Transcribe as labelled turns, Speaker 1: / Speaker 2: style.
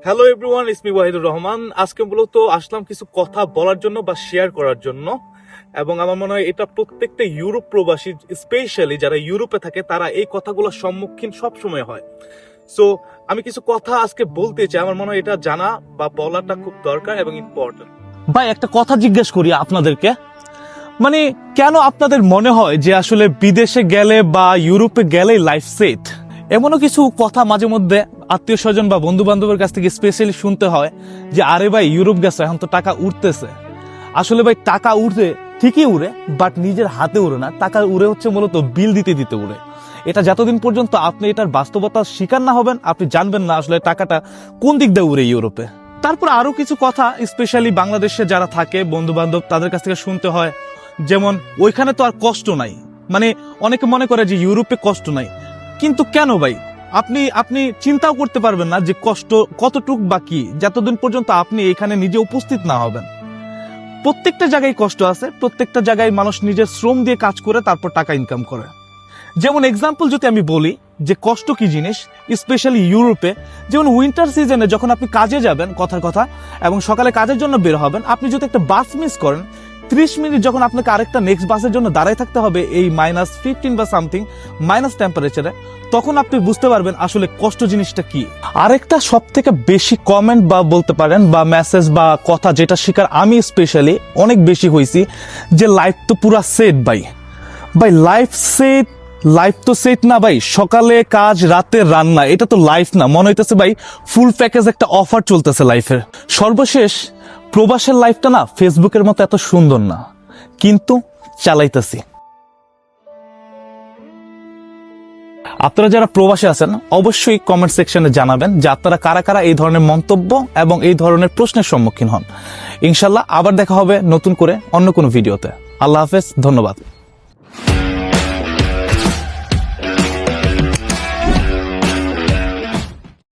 Speaker 1: Hello everyone, ইসমি ওয়াহিদুর রহমান। আজকে মূলত আসলাম কিছু কথা বলার জন্য বা শেয়ার করার জন্য, এবং আমার মনে হয় এটা প্রত্যেকটা ইউরোপ প্রবাসী, স্পেশালি যারা ইউরোপে থাকে, তারা এই কথাগুলোর সম্মুখীন সবসময় হয়। সো আমি কিছু কথা আজকে বলতে চাই, আমার মনে হয় এটা জানা বা বলাটা খুব দরকার এবং ইম্পর্টেন্ট।
Speaker 2: ভাই একটা কথা জিজ্ঞেস করি আপনাদেরকে, মানে কেন আপনাদের মনে হয় যে আসলে বিদেশে গেলে বা ইউরোপে গেলেই লাইফ সেট? এমনও কিছু কথা মাঝে মধ্যে আত্মীয় স্বজন বা বন্ধু বান্ধবের কাছ থেকে স্পেশালি শুনতে হয় যে আরে ভাই ইউরোপ গেছে, এখন তো টাকা উঠতেছে। আসলে ভাই টাকা উঠে ঠিকই উড়ে, বাট নিজের হাতে উড়ে না, টাকা উড়ে হচ্ছে মূলত বিল দিতে দিতে উড়ে। এটা যতদিন পর্যন্ত আপনি এটার বাস্তবতার শিকার না হবেন, আপনি জানবেন না আসলে টাকাটা কোন দিক দিয়ে উড়ে ইউরোপে। তারপর আরো কিছু কথা স্পেশালি বাংলাদেশে যারা থাকে বন্ধু বান্ধব, তাদের কাছ থেকে শুনতে হয়, যেমন ওইখানে তো আর কষ্ট নাই। মানে অনেকে মনে করে যে ইউরোপে কষ্ট নাই, কিন্তু কেন ভাই? আপনি চিন্তাও করতে পারবেন না যে কষ্ট কতটুক বাকি যতদিন পর্যন্ত আপনি এখানে নিজে উপস্থিত না হবেন। প্রত্যেকটা জায়গায় কষ্ট আছে, প্রত্যেকটা জায়গায় মানুষ নিজের শ্রম দিয়ে কাজ করে তারপর টাকা ইনকাম করে। যেমন এক্সাম্পল যদি আমি বলি যে কষ্ট কি জিনিস, স্পেশালি ইউরোপে, যেমন উইন্টার সিজনে যখন আপনি কাজে যাবেন, কথার কথা, এবং সকালে কাজের জন্য বের হবেন, আপনি যদি একটা বাস মিস করেন, 30 মিনিট যখন আপনাকে আরেকটা নেক্সট বাসের জন্য দাঁড়ায় থাকতে হবে এই -15 বা সামথিং মাইনাস টেম্পারেচারে, তখন আপনি বুঝতে পারবেন আসলে কষ্ট জিনিসটা কি। আরেকটা সব থেকে বেশি কমেন্ট বা বলতে পারেন বা মেসেজ বা কথা যেটা শিকার আমি স্পেশালি অনেক বেশি হয়েছি, যে লাইফ তো পুরা সেট ভাই। লাইফ তো সেট না ভাই, সকালে কাজ রাতে রান্না, এটা তো লাইফ না। মনে হইতেছে ভাই ফুল প্যাকেজ একটা অফার চলতেছে লাইফের। সর্বশেষ প্রবাসের লাইফটা না ফেসবুকের মতো এত সুন্দর না, কিন্তু চালাইতেছি। আপনারা যারা প্রবাসে আছেন অবশ্যই কমেন্ট সেকশনে জানাবেন যে আপনারা কারা কারা এই ধরনের মন্তব্য এবং এই ধরনের প্রশ্নের সম্মুখীন হন। ইনশাল্লাহ আবার দেখা হবে নতুন করে অন্য কোনো ভিডিওতে। আল্লাহ হাফেজ, ধন্যবাদ।